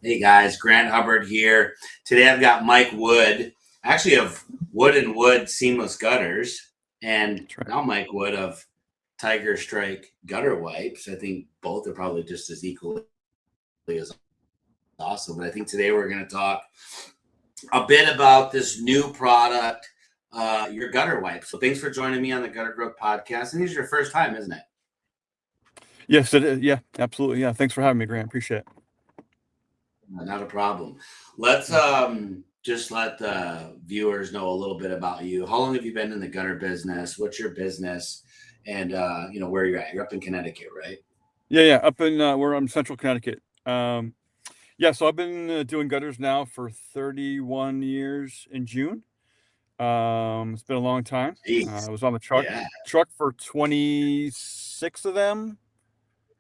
Hey guys, Grant Hubbard here. Today I've got Mike Wood, actually of Wood and Wood Seamless Gutters, and now Mike Wood of Tiger Strike Gutter Wipes. I think both are probably just as equally as awesome. But I think today we're going to talk a bit about this new product, your gutter wipes. So thanks for joining me on the Gutter Growth Podcast. And this is your first time, isn't it? Yes, it is. Yeah, absolutely. Yeah, thanks for having me, Grant. Appreciate it. Not a problem. Let's just let the viewers know a little bit about you. How long have you been in the gutter business? What's your business? And where you're at. You're up in Connecticut, right? Yeah. Up in we're in Central Connecticut. So I've been doing gutters now for 31 years in June. It's been a long time. I was on the truck for 26 of them,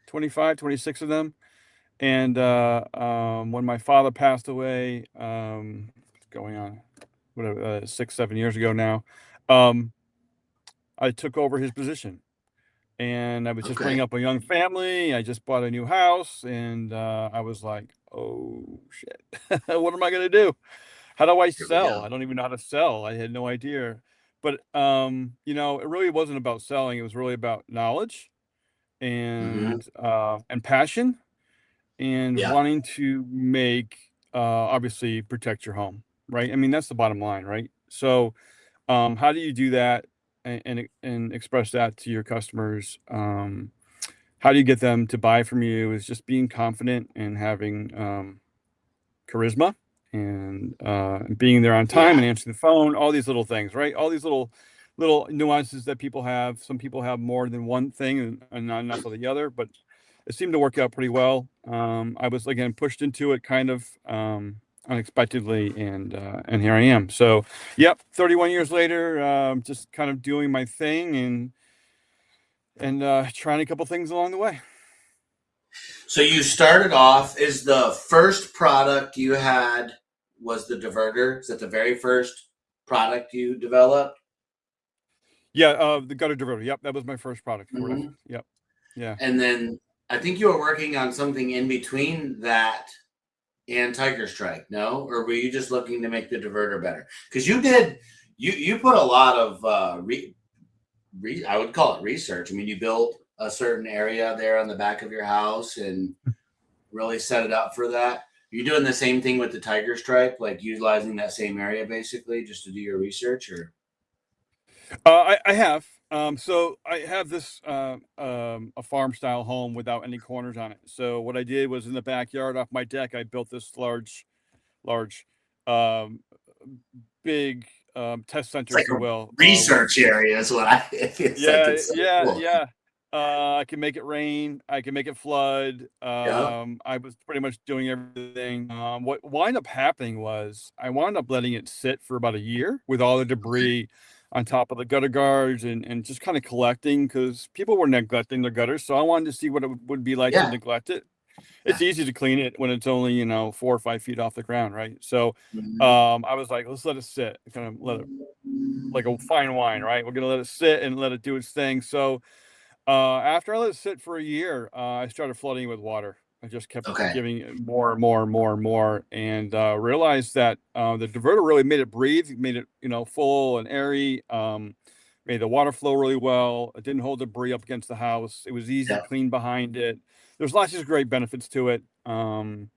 25, 26 of them. And when my father passed away, going on 6-7 years ago now, I took over his position. And I was just bringing up a young family. I just bought a new house, and I was like, oh shit, what am I going to do? How do I sell? I don't even know how to sell. I had no idea. But it really wasn't about selling. It was really about knowledge and passion. And wanting to obviously protect your home, right? I mean, that's the bottom line, right? So how do you do that and express that to your customers? How do you get them to buy from you? Is just being confident and having charisma and being there on time and answering the phone, all these little things, right? All these little nuances that people have. Some people have more than one thing and not enough of the other, but it seemed to work out pretty well. I was, again, pushed into it kind of unexpectedly, and here I am. So, 31 years later, just kind of doing my thing and trying a couple things along the way. So you started off, is the first product you had was the diverter? Is that the very first product you developed? Yeah, the gutter diverter. Yep, that was my first product. Yep. Yeah. And then I think you were working on something in between that and Tiger Strike, no? Or were you just looking to make the diverter better? Because you put a lot of I would call it research. I mean, you built a certain area there on the back of your house and really set it up for that. Are you doing the same thing with the Tiger Strike, like utilizing that same area basically just to do your research? Or I have. So I have this a farm style home without any corners on it. So what I did was in the backyard off my deck, I built this large, big test center, if you will. Research area is what I feel. Yeah. I can make it rain. I can make it flood. I was pretty much doing everything. What wound up happening was I wound up letting it sit for about a year with all the debris on top of the gutter guards and just kind of collecting, because people were neglecting their gutters. So I wanted to see what it would be like to neglect it. It's easy to clean it when it's only 4 or 5 feet off the ground, right? So I was like, let's let it sit, kind of let it, like a fine wine, right? We're gonna let it sit and let it do its thing. So after I let it sit for a year, I started flooding it with water. I just kept giving it more and more, and realized that the diverter really made it breathe, made it full and airy, made the water flow really well. It didn't hold debris up against the house. It was easy to clean behind it. There's lots of great benefits to it, and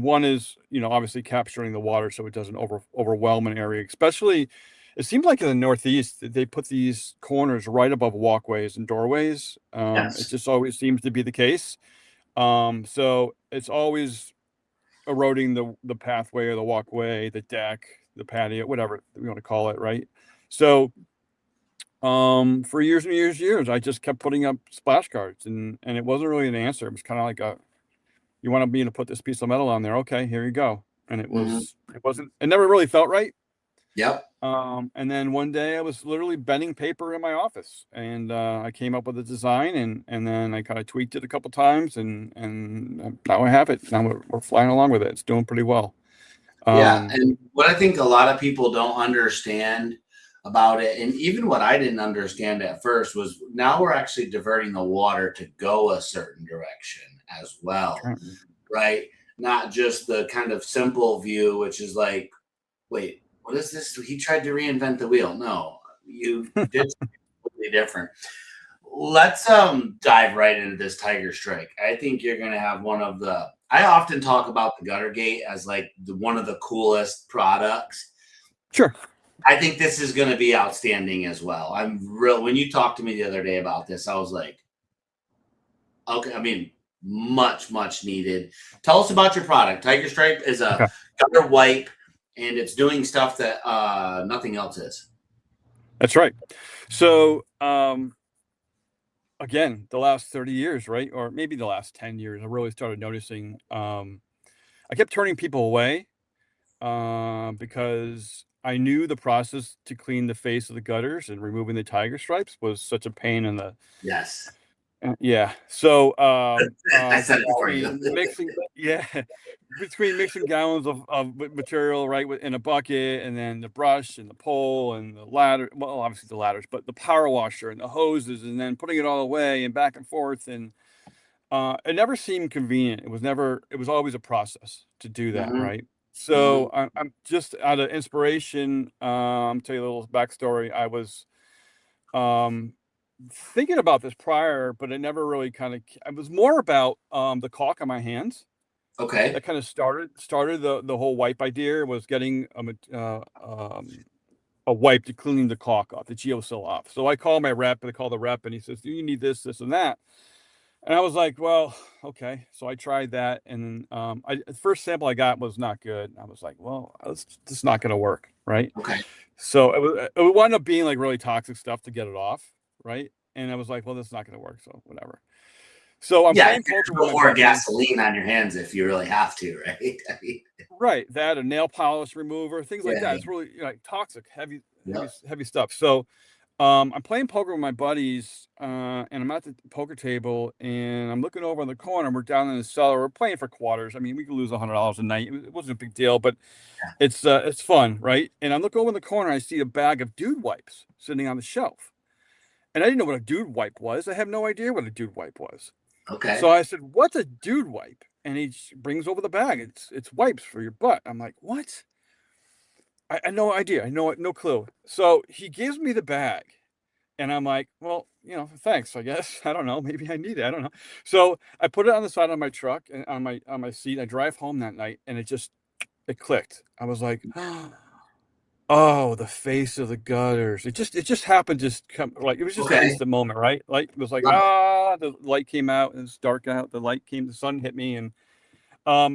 one is obviously capturing the water so it doesn't overwhelm an area. Especially, it seems like in the Northeast they put these corners right above walkways and doorways. It just always seems to be the case. So it's always eroding the pathway or the walkway, the deck, the patio, whatever we want to call it, right? So for years and years, I just kept putting up splash guards, and it wasn't really an answer. It was kind of like you want me to put this piece of metal on there? Okay, here you go. And it never really felt right. Yep. And then one day I was literally bending paper in my office, and I came up with a design, and then I kind of tweaked it a couple times, and now I have it. Now we're flying along with it. It's doing pretty well. And what I think a lot of people don't understand about it, and even what I didn't understand at first, was now we're actually diverting the water to go a certain direction as well, right? not just the kind of simple view, which is like, wait, what is this? He tried to reinvent the wheel. No, you did something completely different. Let's dive right into this Tiger Strike. I think you're going to have one of the. I often talk about the Gutter Gate as like one of the coolest products. Sure. I think this is going to be outstanding as well. I'm real. When you talked to me the other day about this, I was like, okay. I mean, much needed. Tell us about your product. Tiger Stripe is a gutter wipe, and it's doing stuff that nothing else is. That's right. So, again, the last 30 years, right? Or maybe the last 10 years, I really started noticing, I kept turning people away because I knew the process to clean the face of the gutters and removing the tiger stripes was such a pain in the. Yes. Yeah. So, I said it for you. between mixing gallons of material, right, in a bucket, and then the brush and the pole and the ladder, well, obviously the ladders, but the power washer and the hoses, and then putting it all away and back and forth. And it never seemed convenient. It was always a process to do that. Right. So I'm just out of inspiration. Tell you a little backstory. I was, thinking about this prior, but it never really it was more about the caulk on my hands. Okay. That kind of started the whole wipe idea, was getting a wipe to clean the caulk off, the geosil off. So I call my rep, and I call the rep, and he says, do you need this, and that? And I was like, well, okay. So I tried that, and the first sample I got was not good. I was like, well, it's just not going to work, right? Okay. So it wound up being like really toxic stuff to get it off, right? And I was like, well, this is not going to work, so whatever. So I'm playing poker with more gasoline on your hands if you really have to, right? I mean, right, that, a nail polish remover, things like that. It's really like toxic, heavy stuff. So I'm playing poker with my buddies, and I'm at the poker table, and I'm looking over in the corner. We're down in the cellar. We're playing for quarters. I mean, we could lose $100 a night. It wasn't a big deal, but it's fun, right? And I look over in the corner. I see a bag of dude wipes sitting on the shelf, and I didn't know what a dude wipe was. I have no idea what a dude wipe was. Okay. So I said, "What's a dude wipe?" And he brings over the bag. It's wipes for your butt. I'm like, what? I had no idea. No clue. So he gives me the bag, and I'm like, well, thanks, I guess. I don't know. Maybe I need it. I don't know. So I put it on the side of my truck and on my seat. I drive home that night, and it clicked. I was like, oh, the face of the gutters. It just happened. It was just an instant moment, right? Like, it was like, the light came out, and it's dark out. The light came, the sun hit me, and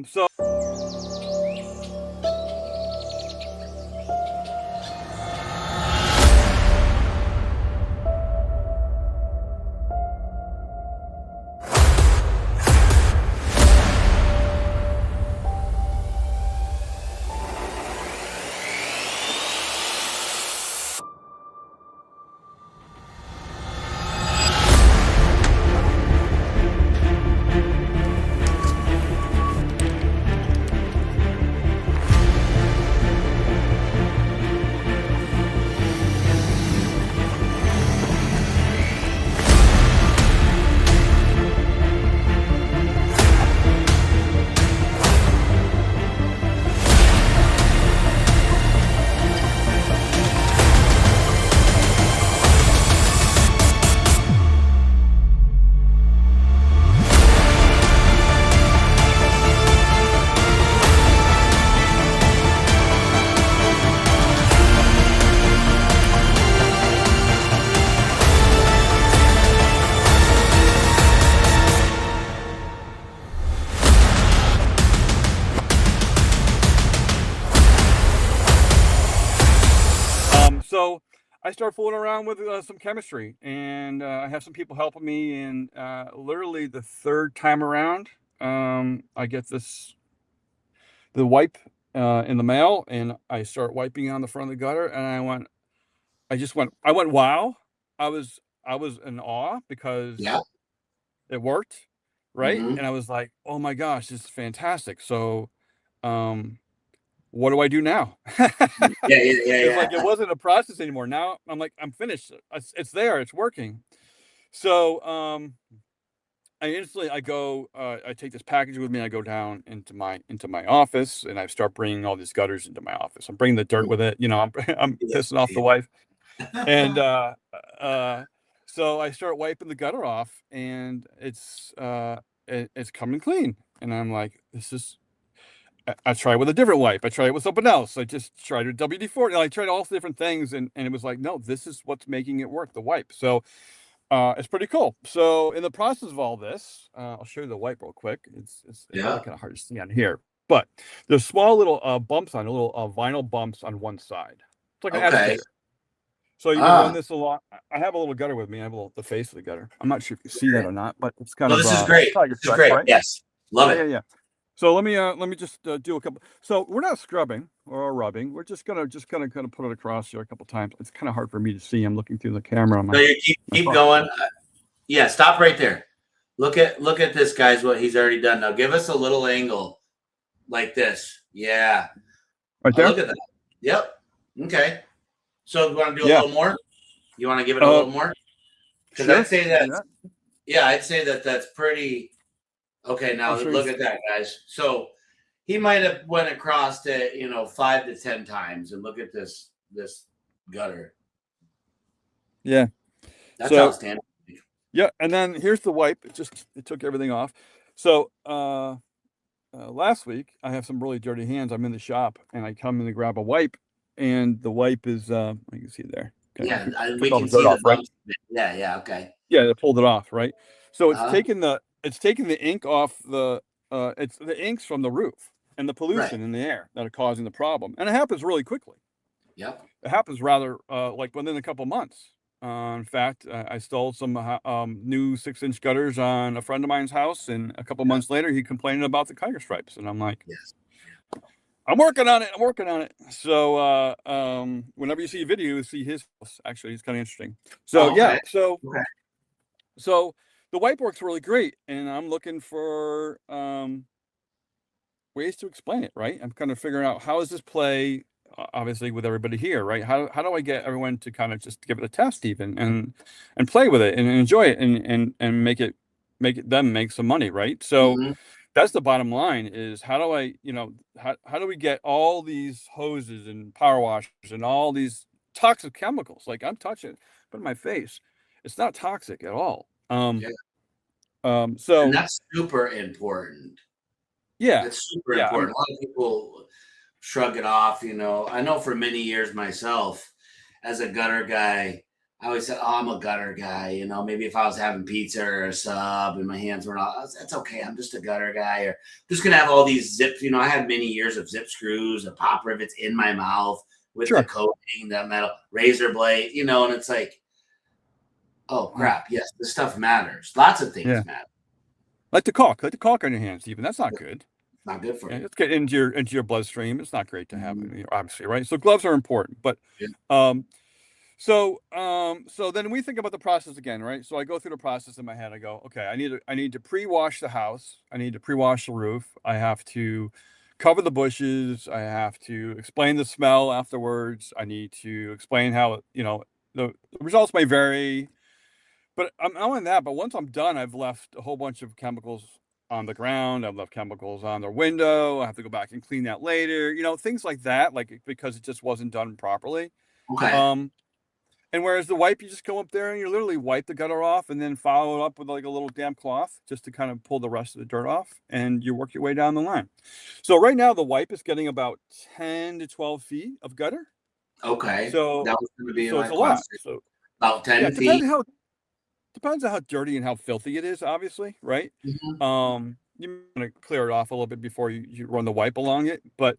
so. So I start fooling around with some chemistry, and I have some people helping me. And literally the third time around, I get the wipe in the mail, and I start wiping on the front of the gutter, and I went, wow. I was in awe because it worked, right? And I was like, oh my gosh, this is fantastic. So, what do I do now? It's like, it wasn't a process anymore. Now I'm like, I'm finished. It's there. It's working. So I go, I take this package with me. I go down into my office, and I start bringing all these gutters into my office. I'm bringing the dirt with it. I'm I'm Yeah. pissing off the wife, and so I start wiping the gutter off, and it's coming clean. And I'm like, this is. I tried with a different wipe. I tried it with something else. I just tried with WD-40. I tried all the different things, and it was like, no, this is what's making it work. The wipe. So. It's pretty cool. So in the process of all this, I'll show you the wipe real quick. It's probably kind of hard to see on here, but there's small little bumps on little vinyl bumps on one side. It's like an agitator. So you can run this a lot. I have a little gutter with me. I have the face of the gutter. I'm not sure if you see that or not, but it's kind of. This is great. This is great. Right? Yes, love it. Yeah. So let me just do a couple. So we're not scrubbing or rubbing. We're just gonna kind of put it across here a couple times. It's kind of hard for me to see. I'm looking through the camera. No, you keep going. Yeah, stop right there. Look at this, guys. What he's already done. Now give us a little angle like this. Yeah. Right there. Look at that. Yep. Okay. So you want to do a little more? You want to give it a little more? Because I'd say that. Yeah, I'd say that's pretty. Okay, now look at that, guys. So he might have went across to 5 to 10 times, and look at this gutter. Yeah, that's outstanding. Yeah, and then here's the wipe. It took everything off. So last week I have some really dirty hands. I'm in the shop and I come in to grab a wipe, and the wipe is you can see it there. Okay. Yeah, we can see the bumps. Right? Yeah, okay. Yeah, it pulled it off, right? So it's taking the ink off the it's the inks from the roof and the pollution in the air that are causing the problem. And it happens really quickly. Yep. It happens rather like within a couple months. In fact, I stole some new 6-inch gutters on a friend of mine's house, and a couple months later he complained about the tiger stripes, and I'm like, yes. I'm working on it. So whenever you see a video, you see his house. Actually, it's kind of interesting. So so the wipe works really great, and I'm looking for ways to explain it, right? I'm kind of figuring out how does this play, obviously, with everybody here, right? How do I get everyone to kind of just give it a test even and play with it and enjoy it and make them make some money, right? So that's the bottom line is how do I, how do we get all these hoses and power washers and all these toxic chemicals? Like I'm touching it, but in my face, it's not toxic at all. So and that's super important. Yeah, it's super important. A lot of people shrug it off. I know for many years myself, as a gutter guy, I always said, "Oh, I'm a gutter guy." Maybe if I was having pizza or a sub and my hands were not, that's okay. I'm just a gutter guy, or just gonna have all these zips. I had many years of zip screws and pop rivets in my mouth with the coating, the metal razor blade. And it's like, oh crap! Yes, this stuff matters. Lots of things matter. Like the caulk on your hands, even that's not good. It's not good for you. It's getting into your bloodstream. It's not great to have, obviously, right? So gloves are important, but so then we think about the process again, right? So I go through the process in my head. I go, okay, I need to pre-wash the house. I need to pre-wash the roof. I have to cover the bushes. I have to explain the smell afterwards. I need to explain how the results may vary. But I'm not only that, but once I'm done, I've left a whole bunch of chemicals on the ground. I've left chemicals on their window. I have to go back and clean that later. Things like that, like because it just wasn't done properly. Okay. And whereas the wipe, you just go up there and you literally wipe the gutter off and then follow it up with like a little damp cloth just to kind of pull the rest of the dirt off, and you work your way down the line. So right now the wipe is getting about 10 to 12 feet of gutter. Okay. So that was going to be it's a lot. So about 10 feet. Depends on how dirty and how filthy it is, obviously, right? You want to clear it off a little bit before you run the wipe along it. But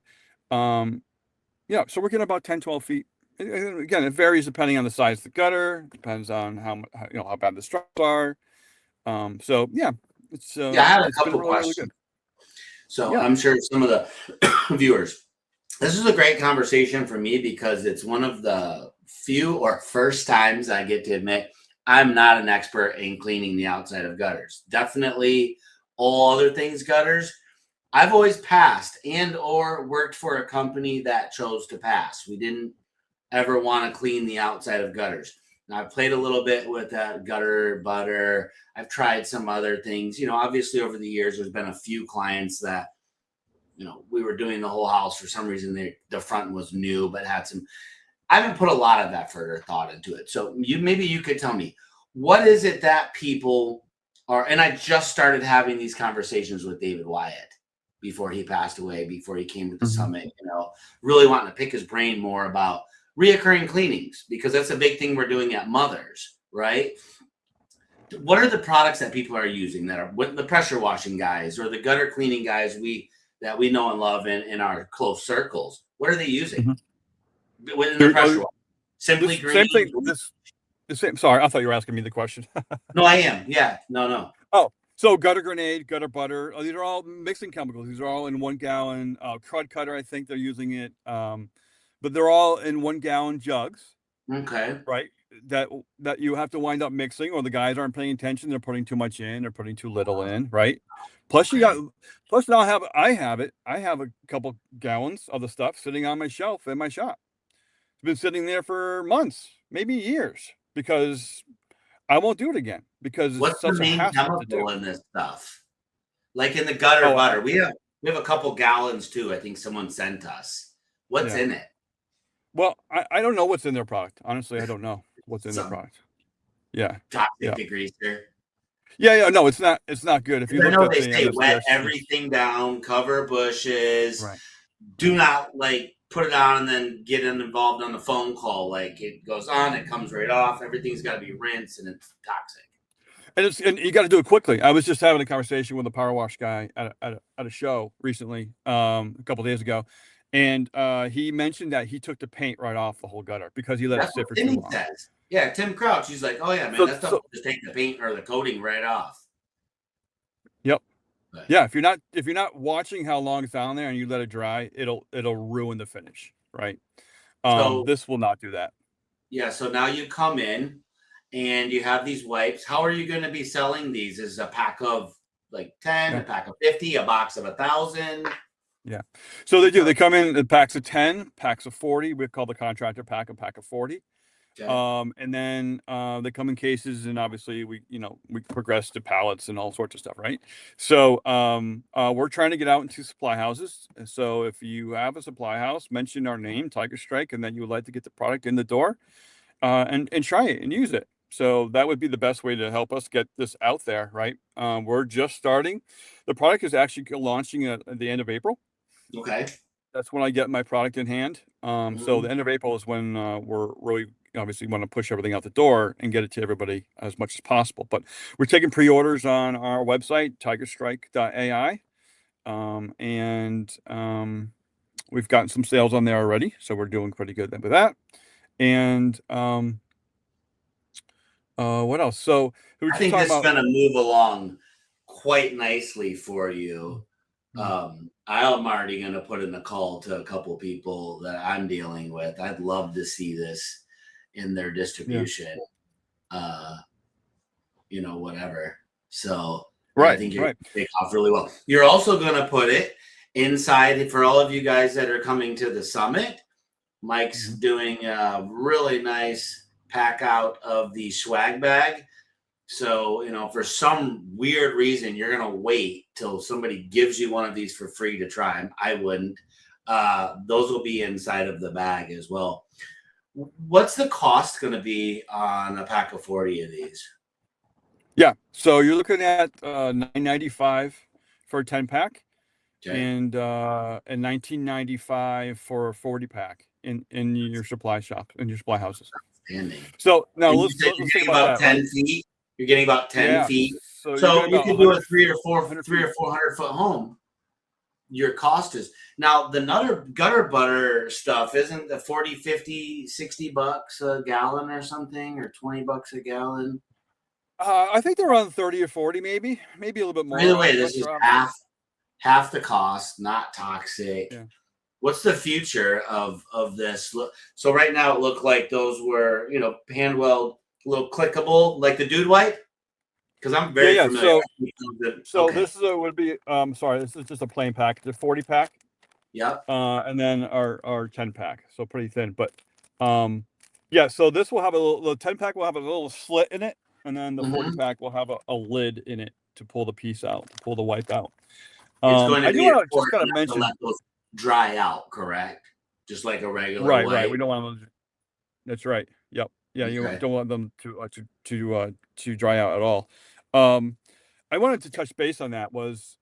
so we're getting about 10, 12 feet. And again, it varies depending on the size of the gutter, depends on how bad the stripes are. It's I had a couple questions. Really good. So I'm sure some of the viewers, this is a great conversation for me because it's one of the few or first times I get to admit I'm not an expert in cleaning the outside of gutters. Definitely all other things gutters. I've always passed and or worked for a company that chose to pass. We didn't ever want to clean the outside of gutters. Now, I've played a little bit with that gutter butter. I've tried some other things. Obviously over the years, there's been a few clients that, we were doing the whole house for some reason. The front was new, but had some. I haven't put a lot of effort or thought into it. So maybe you could tell me, what is it that people are? And I just started having these conversations with David Wyatt before he passed away, before he came to the summit. Really wanting to pick his brain more about reoccurring cleanings, because that's a big thing we're doing at Mothers, right? What are the products that people are using that are the pressure washing guys or the gutter cleaning guys that we know and love in our close circles? What are they using within the pressure wash? Simply Green. Same thing. The same. Sorry, I thought you were asking me the question. No, I am. Yeah. No. Oh, so gutter grenade, gutter butter. These are all mixing chemicals. These are all in 1 gallon. Crud cutter, I think they're using it. But they're all in 1 gallon jugs. Okay. Right. That you have to wind up mixing, or the guys aren't paying attention. They're putting too much in. They're putting too little in. Right. Plus now I have a couple gallons of the stuff sitting on my shelf in my shop. It's been sitting there for months, maybe years, because I won't do it again, because what's the main chemical in this stuff? Like in the gutter butter, we have a couple gallons too. I think someone sent us. What's in it? Well, I don't know what's in their product. Honestly, I don't know what's in their product. Yeah. Toxic degreaser. Yeah. No, it's not good. If you I know they say wet everything down, cover bushes. Right. Do not put it on and then get involved on the phone call. It goes on, it comes right off. Everything's got to be rinsed, and it's toxic. And you got to do it quickly. I was just having a conversation with a power wash guy at a show recently, a couple of days ago, and he mentioned that he took the paint right off the whole gutter because he let it sit for too long. Says. Yeah, Tim Crouch. He's like, "Oh yeah, man, that stuff will just take the paint or the coating right off." Yep. But yeah, if you're not watching how long it's on there and you let it dry, it'll ruin the finish, right? So this will not do that. Yeah. So now you come in and you have these wipes. How are you going to be selling these? Is a pack of 10, a pack of 50, a box of 1,000? Yeah. So they do. They come in packs of 10, packs of 40. We call the contractor pack a pack of 40. Okay. And then they come in cases, and obviously we progress to pallets and all sorts of stuff, right? So we're trying to get out into supply houses. So if you have a supply house, mention our name, Tiger Strike, and then you would like to get the product in the door and try it and use it. So that would be the best way to help us get this out there, right? We're just starting. The product is actually launching at the end of April. Okay. That's when I get my product in hand. So the end of April is when we're really obviously want to push everything out the door and get it to everybody as much as possible. But we're taking pre-orders on our website, tigerstrike.ai. And we've gotten some sales on there already. So we're doing pretty good with that. And what else? So I think this is going to move along quite nicely for you. I'm already going to put in a call to a couple of people that I'm dealing with. I'd love to see this in their distribution, whatever. So I think you're going to take off really well. You're also going to put it inside for all of you guys that are coming to the summit. Mike's doing a really nice pack out of the swag bag. So, for some weird reason, you're going to wait till somebody gives you one of these for free to try them. I wouldn't. Those will be inside of the bag as well. What's the cost going to be on a pack of 40 of these? Yeah. So you're looking at $9.95 for a 10 pack and $19.95 for a 40 pack in your supply shop, in your supply houses. Outstanding. So now let's think about 10 feet. You're getting about 10 feet. So you can do a 300 or 400 foot home. Your cost is now the gutter butter stuff isn't the 40, 50, 60 bucks a gallon or something, or 20 bucks a gallon. I think they're around 30 or 40, maybe a little bit more. Either way, this is half the cost, not toxic. Yeah. What's the future of this? So right now it looked like those were, hand weld, a little clickable, like the Dude Wipe. Because I'm very familiar. So this would be this is just a plain pack, the 40 pack. Yep. And then our 10 pack, so pretty thin. But Yeah, so this will have a little, the 10 pack will have a little slit in it, and then the 40 Mhm. pack will have a lid in it to pull the piece out, to pull the wipe out. It's going to I do be want to just important kind of not to mention, let those dry out, correct? Just like a regular right. wipe. We don't want to. That's right. Yep. Yeah, you Okay. don't want them to dry out at all. Um, I wanted to touch base on that was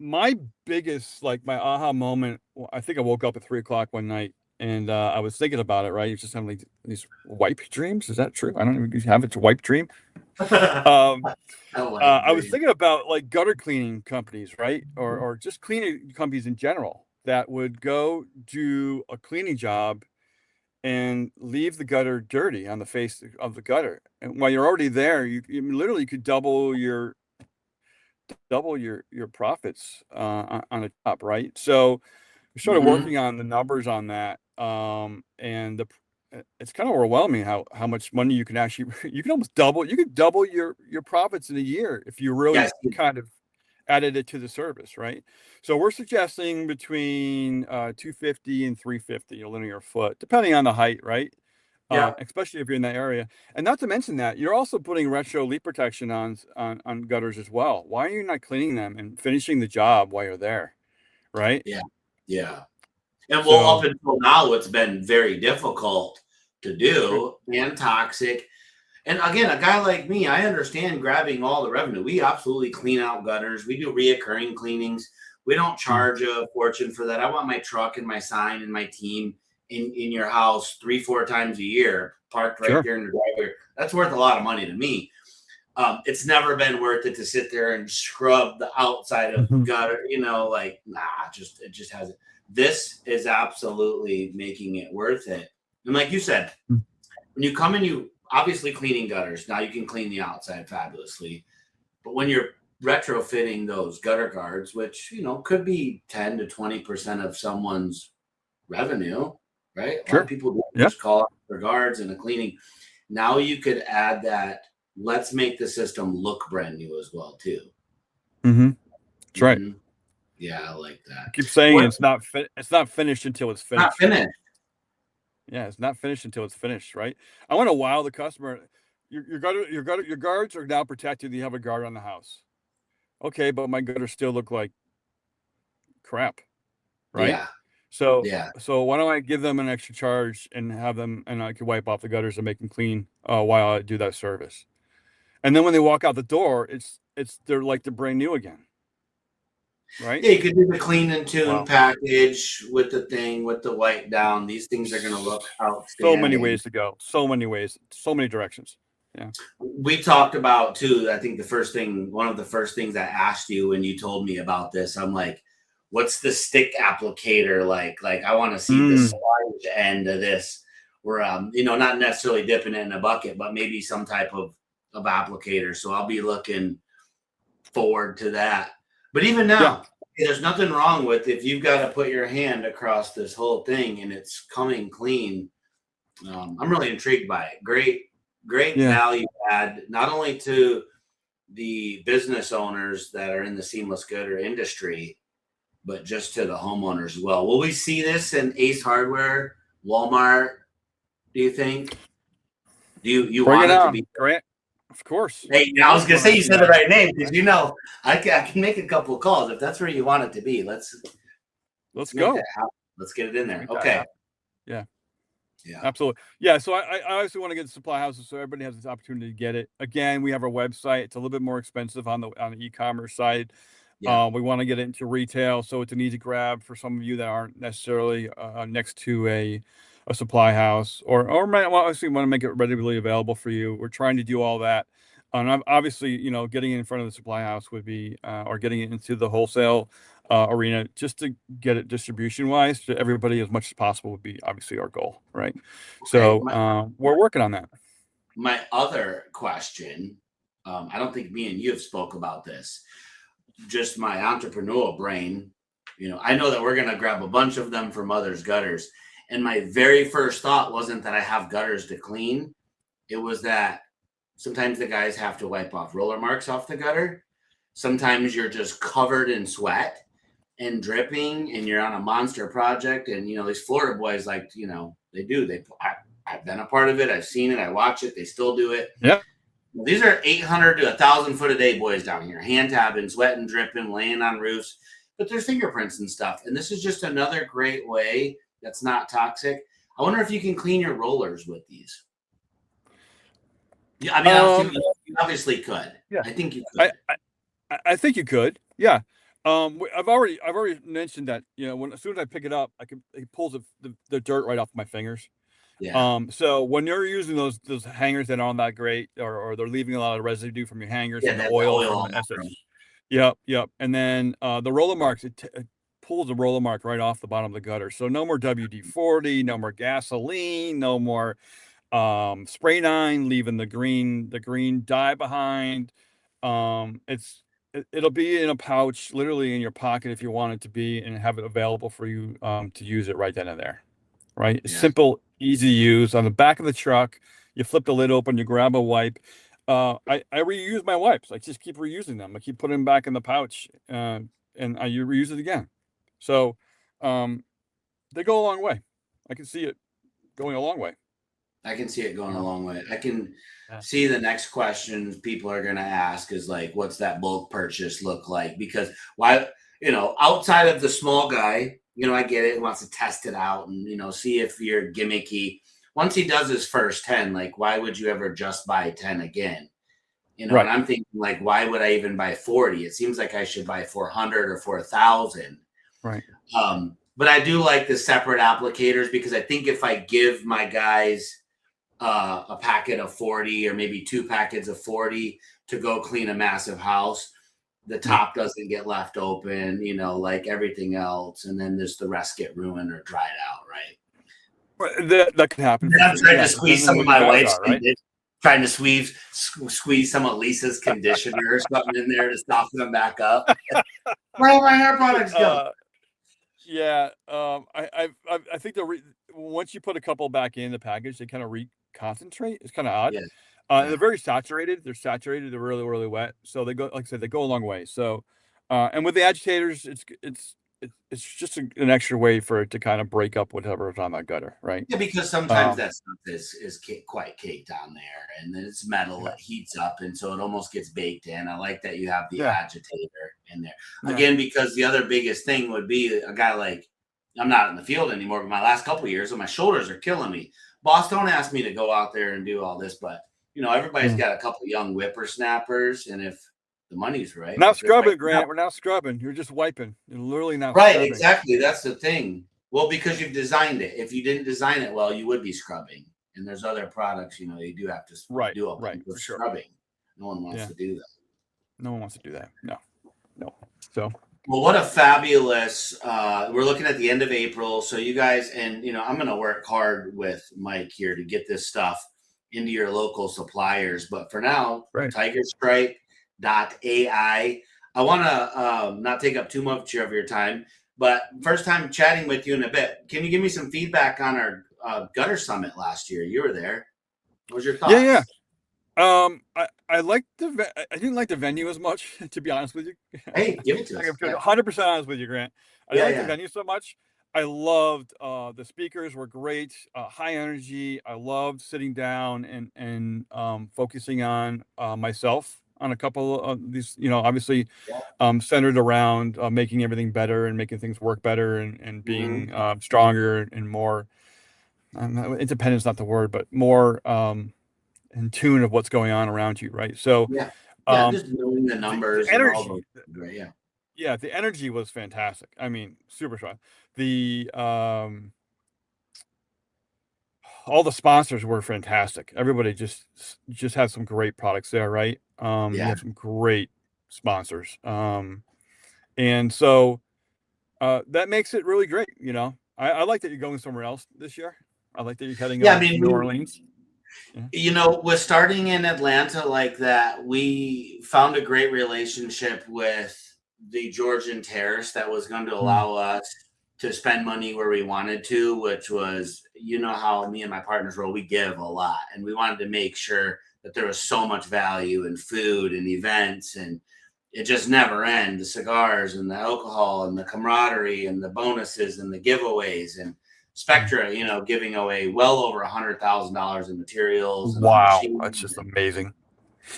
my biggest, like, my aha moment. I think I woke up at 3 o'clock one night and I was thinking about it. Right, you just having like these wipe dreams. Is that true? I don't even have it to wipe dream. Um, I like I was dreams. thinking about like gutter cleaning companies, right, or just cleaning companies in general that would go do a cleaning job and leave the gutter dirty on the face of the gutter. And while you're already there, you literally could double your profits on a top, right? So we started Mhm. working on the numbers on that, and it's kind of overwhelming how much money you can actually you can almost double you could double your profits in a year if you really Yes. kind of added it to the service, right? So we're suggesting between 250 and 350 a linear foot, depending on the height, right? Yeah. Especially if you're in that area. And not to mention that you're also putting retro leak protection on gutters as well. Why are you not cleaning them and finishing the job while you're there, right? Yeah. Yeah. And well, up So until now, it's been very difficult to sure, do and toxic. And again, a guy like me, I understand grabbing all the revenue. We absolutely clean out gutters. We do reoccurring cleanings. We don't mm, charge a fortune for that. I want my truck and my sign and my team in your house 3-4 times a year, parked right sure. there in the driveway. That's worth a lot of money to me. It's never been worth it to sit there and scrub the outside of Mhm. gutter, like nah, it just hasn't. This is absolutely making it worth it. And like you said, Mm. when you come in, you obviously cleaning gutters. Now you can clean the outside fabulously. But when you're retrofitting those gutter guards, which could be 10 to 20% of someone's revenue, right? A lot of Sure. people Yeah. just call out their guards and the cleaning. Now you could add that. Let's make the system look brand new as well, too. Hmm. That's right. Hmm. Yeah, I like I that. keep saying What? it's not finished until it's Not finished. finished. Yeah, it's not finished until it's finished, right? I want to wow the customer. Your guards are now protected. You have a guard on the house. Okay, but my gutters still look like crap, right? Yeah, So yeah. so why don't I give them an extra charge and have them, and I can wipe off the gutters and make them clean while I do that service. And then when they walk out the door, they're brand new again, right? Yeah, you could do the clean and tune Wow. package with the thing, with the wipe down. These things are going to look So many outstanding. ways to go. So many ways. So many directions. Yeah. We talked about too. I think one of the first things I asked you when you told me about this, I'm like, "What's the stick applicator like?" Like, I want to see the Mm, sponge end of this, where not necessarily dipping it in a bucket, but maybe some type of applicator. So I'll be looking forward to that. But even yeah. now, there's nothing wrong with if you've got to put your hand across this whole thing and it's coming clean. I'm really intrigued by it. Great Yeah. value add, not only to the business owners that are in the seamless gutter industry, but just to the homeowners as well. Will we see this in Ace Hardware, Walmart? Do you think? Do you Bring it want it to on, be? Grant. Of course. Hey, Of I was course we gonna want say to you see said the that, right name because right? I can make a couple of calls if that's where you want it to be. Let's Let's make that go. happen. Let's get it in Let's there. make that Okay. happen. Yeah. Yeah. Absolutely. Yeah. So I obviously want to get supply houses so everybody has this opportunity to get it. Again, we have our website. It's a little bit more expensive on the e-commerce side. Yeah. We want to get it into retail, so it's an easy grab for some of you that aren't necessarily next to a supply house, or might obviously want to make it readily available for you. We're trying to do all that, and obviously, getting in front of the supply house would be, or getting it into the wholesale arena, just to get it distribution wise to everybody as much as possible would be obviously our goal, right? Okay. So we're working on that. My other question, I don't think me and you have spoke about this. Just my entrepreneurial brain. I know that we're gonna grab a bunch of them from others' gutters. And my very first thought wasn't that I have gutters to clean. It was that sometimes the guys have to wipe off roller marks off the gutter. Sometimes you're just covered in sweat and dripping and you're on a monster project. And these Florida boys, like, they do. I I've been a part of it. I've seen it. I watch it. They still do it. Yeah. These are 800 to 1,000 foot a day boys down here, hand tabbing, sweating, dripping, laying on roofs, but there's fingerprints and stuff. And this is just another great way that's not toxic. I wonder if you can clean your rollers with these. Yeah, I mean, you obviously could. Yeah, I think you could. I think you could. Yeah. I've already mentioned that, you know, as soon as I pick it up, it pulls the dirt right off my fingers. Yeah. So when you're using those hangers that aren't that great, or they're leaving a lot of residue from your hangers, Yeah, and the that oil oil from the SS. Yep. And then the roller marks, it pulls the roller mark right off the bottom of the gutter. So no more WD-40, no more gasoline, no more spray 9 leaving the green dye behind. It'll be in a pouch, literally in your pocket if you want it to be, and have it available for you to use it right then and there. Right? Yeah. Simple, easy to use. On the back of the truck, you flip the lid open, you grab a wipe. I reuse my wipes. I just keep reusing them. I keep putting them back in the pouch, and I reuse it again. So they go a long way. I can see it going a long way. I can see it going a long way. I can see the next questions people are going to ask is like, what's that bulk purchase look like? Because why, you know, outside of the small guy, you know, I get it, wants to test it out and, you know, see if you're gimmicky. Once he does his first 10, like, why would you ever just buy 10 again? You know, and I'm thinking, like, why would I even buy 40? It seems like I should buy 400 or 4,000. Right. But I do like the separate applicators, because I think if I give my guys a packet of 40 or maybe 2 packets of 40 to go clean a massive house, the top doesn't get left open, you know, like everything else, and then the rest get ruined or dried out, right? That can happen. I'm trying to squeeze some of my wife's, trying to squeeze some of Lisa's conditioner or something in there to soften them back up. Where all my hair products go? Yeah, I think once you put a couple back in the package, they kind of reconcentrate. It's kind of odd. They're very saturated. They're saturated. They're really, really wet. So they go, like I said, they go a long way. So, and with the agitators, it's just an extra way for it to kind of break up whatever is on that gutter, right? Yeah, because sometimes that stuff is quite caked on there, and then it's metal. It heats up, and so it almost gets baked in. I like that you have the agitator in there. Again, because the other biggest thing would be a guy like, I'm not in the field anymore, but my last couple of years, so my shoulders are killing me. Boss, don't ask me to go out there and do all this, but you know, everybody's got a couple of young whippersnappers, and if the money's right, not scrubbing, Grant. We're not scrubbing. You're just wiping. You're literally not right. Scrubbing. Exactly. That's the thing. Well, because you've designed it. If you didn't design it well, you would be scrubbing. And there's other products, you know, you do have to do a scrubbing. No one wants to do that. No one wants to do that. No. So. Well, what a fabulous, we're looking at the end of April. So you guys, and, you know, I'm going to work hard with Mike here to get this stuff into your local suppliers. But for now, TigerStrike.ai. I want to not take up too much of your time, but first time chatting with you in a bit. Can you give me some feedback on our gutter summit last year? You were there. What was your thoughts? Yeah. I liked I didn't like the venue as much, to be honest with you. Hey, give it to us. I'm 100% honest with you, Grant. I didn't like the venue so much. I loved the speakers were great, high energy. I loved sitting down and focusing on myself on a couple of these, you know, obviously centered around making everything better and making things work better and being stronger and more independence, not the word, but more in tune of what's going on around you, right? So just knowing the numbers, the energy, and all those, yeah, the energy was fantastic. I mean, super strong. The all the sponsors were fantastic. Everybody just had some great products there, right? You have some great sponsors, and so that makes it really great. You know, I like that you're going somewhere else this year. I like that you're heading to New Orleans. You know, with starting in Atlanta like that, we found a great relationship with the Georgian Terrace that was going to allow us to spend money where we wanted to, which was, you know, how me and my partners roll, we give a lot. And we wanted to make sure that there was so much value in food and events, and it just never ends. The cigars and the alcohol and the camaraderie and the bonuses and the giveaways. And Spectra, you know, giving away well over $100,000 in materials. And wow, that's just amazing.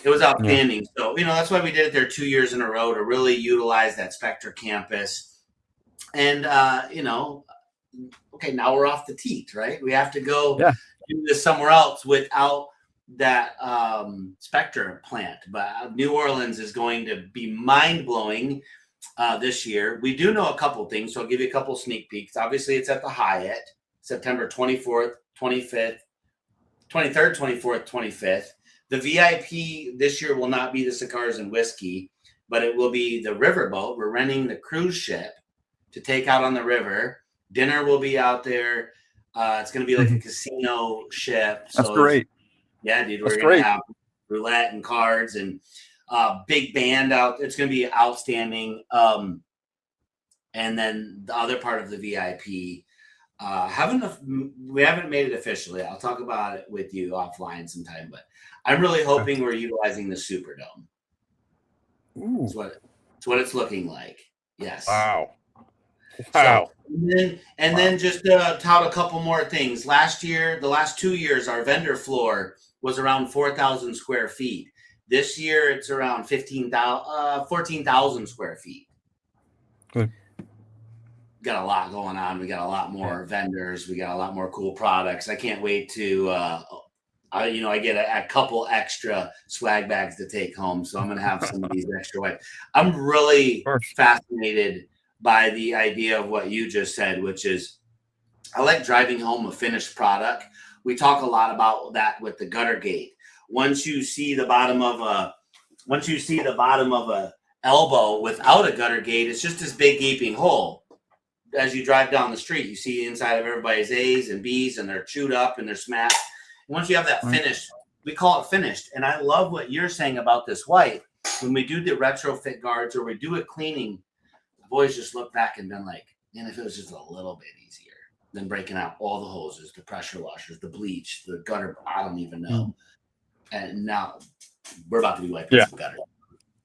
It was outstanding. Yeah. So, you know, that's why we did it there 2 years in a row, to really utilize that Spectra campus. And, you know, okay, now we're off the teat, right? We have to go do this somewhere else without that Spectra plant. But New Orleans is going to be mind-blowing this year. We do know a couple things, so I'll give you a couple sneak peeks. Obviously, it's at the Hyatt, September 24th, 25th, 23rd, 24th, 25th. The VIP this year will not be the Cigars and Whiskey, but it will be the riverboat. We're renting the cruise ship to take out on the river. Dinner will be out there. It's going to be like a casino ship. That's great. Yeah, dude. We're going to have roulette and cards and big band out. It's going to be outstanding. And then the other part of the VIP, we haven't made it officially. I'll talk about it with you offline sometime, but I'm really hoping we're utilizing the Superdome. Ooh. It's what it's looking like. Yes. Wow. So, and then just tout a couple more things. Last year, the last 2 years, our vendor floor was around 4,000 square feet. This year, it's around 14,000 square feet. Good. Got a lot going on. We got a lot more vendors. We got a lot more cool products. I can't wait to, I get a couple extra swag bags to take home. So I'm going to have some of these extra white. I'm really fascinated by the idea of what you just said, which is I like driving home a finished product. We talk a lot about that with the gutter gate. Once you see the bottom of a elbow without a gutter gate, it's just this big gaping hole. As you drive down the street, you see the inside of everybody's A's and B's, and they're chewed up and they're smashed. And once you have that finished, we call it finished. And I love what you're saying about this white. When we do the retrofit guards or we do a cleaning, I've always just looked back and been like, man, if it was just a little bit easier than breaking out all the hoses, the pressure washers, the bleach, the gutter, I don't even know. And now we're about to be wiping some gutter.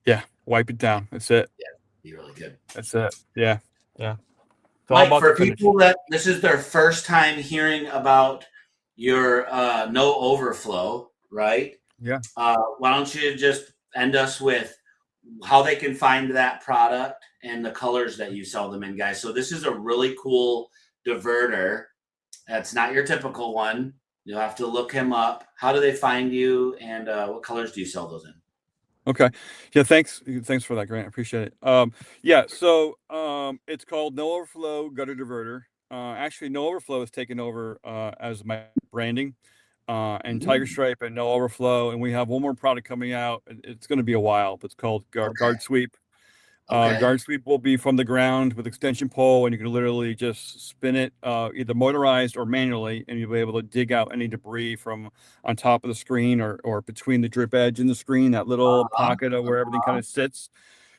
Yeah, wipe it down. That's it. Yeah, be really good. That's it. Yeah. Mike, for people that this is their first time hearing about your no overflow, right? Yeah. Why don't you just end us with how they can find that product and the colors that you sell them in, guys. So this is a really cool diverter. That's not your typical one. You'll have to look him up. How do they find you, and what colors do you sell those in? Okay. Yeah, thanks for that, Grant. I appreciate it. So it's called No Overflow Gutter Diverter. Actually, No Overflow has taken over as my branding, and Tiger Stripe and No Overflow, and we have one more product coming out. It's going to be a while, but it's called Guard Sweep. Guard Sweep will be from the ground with extension pole, and you can literally just spin it either motorized or manually, and you'll be able to dig out any debris from on top of the screen or between the drip edge and the screen, that little pocket of where everything kind of sits.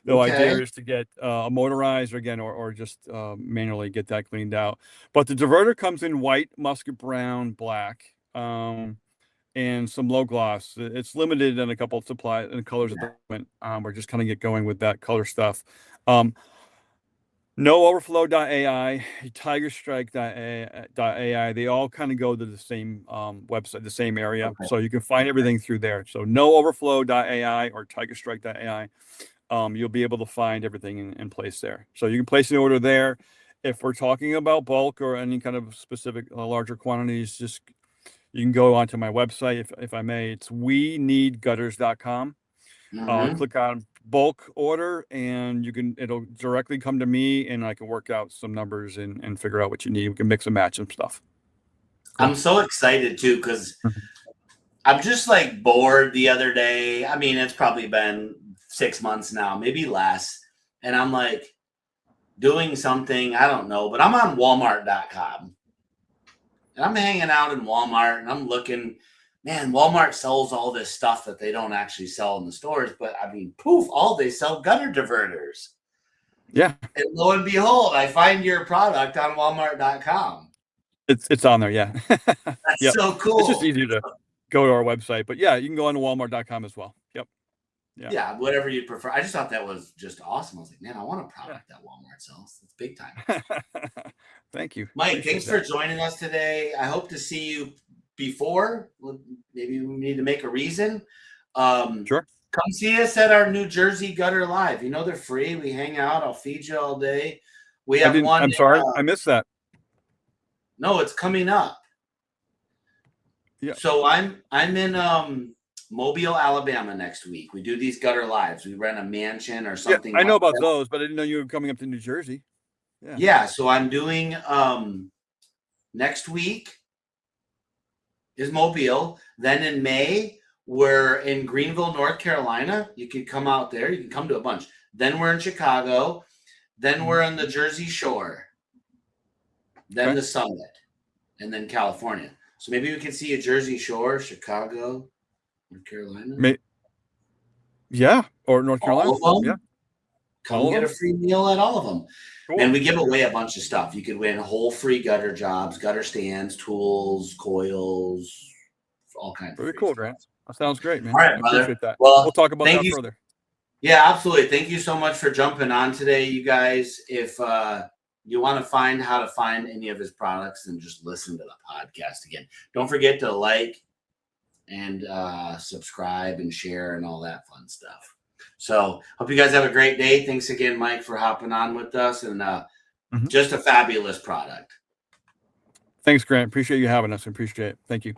The idea is to get a motorized or just manually get that cleaned out. But the diverter comes in white, musket brown, black, and some low gloss. It's limited in a couple of colors at the moment. We're just kind of get going with that color stuff. NoOverflow.ai, TigerStrike.ai, they all kind of go to the same website, the same area. So you can find everything through there. So NoOverflow.ai or TigerStrike.ai. You'll be able to find everything in place there. So you can place an order there. If we're talking about bulk or any kind of specific larger quantities, just you can go onto my website, if I may. It's weneedgutters.com. Click on bulk order, and it'll directly come to me, and I can work out some numbers and figure out what you need. We can mix and match some stuff. I'm so excited too, because I'm just like bored the other day. I mean, it's probably been 6 months now, maybe less. And I'm like doing something, I don't know, but I'm on Walmart.com. And I'm hanging out in Walmart and I'm looking, man, Walmart sells all this stuff that they don't actually sell in the stores. But I mean, poof, all they sell gutter diverters. Yeah. And lo and behold, I find your product on Walmart.com. It's on there, yeah. That's so cool. It's just easier to go to our website. But yeah, you can go on to Walmart.com as well. Yep. Yeah, whatever you prefer. I just thought that was just awesome. I was like, man, I want a product that Walmart sells. It's big time. Thank you, Mike. Thanks for joining us today. I hope to see you before. Maybe we need to make a reason. Sure. Come see us at our New Jersey Gutter Live. You know they're free. We hang out. I'll feed you all day. We have one. I'm sorry, I missed that. No, it's coming up. Yeah. So I'm in Mobile, Alabama next week. We do these Gutter Lives. We rent a mansion or something. Yeah, I know about those, but I didn't know you were coming up to New Jersey. Yeah. So I'm doing next week is Mobile. Then in May, we're in Greenville, North Carolina. You can come out there. You can come to a bunch. Then we're in Chicago. Then we're on the Jersey Shore. Then the Summit. And then California. So maybe we can see a Jersey Shore, Chicago, North Carolina. Or North Carolina. Yeah. Come get a free meal at all of them. Cool. And we give away a bunch of stuff. You could win whole free gutter jobs, gutter stands, tools, coils, all kinds of Very cool, Grant. That sounds great, man. All right, brother. I appreciate that. Well, we'll talk about that further. Yeah, absolutely. Thank you so much for jumping on today, you guys. If you want to find how to find any of his products, then just listen to the podcast again. Don't forget to like and subscribe and share and all that fun stuff. So hope you guys have a great day. Thanks again, Mike, for hopping on with us, and just a fabulous product. Thanks, Grant. Appreciate you having us. Appreciate it. Thank you.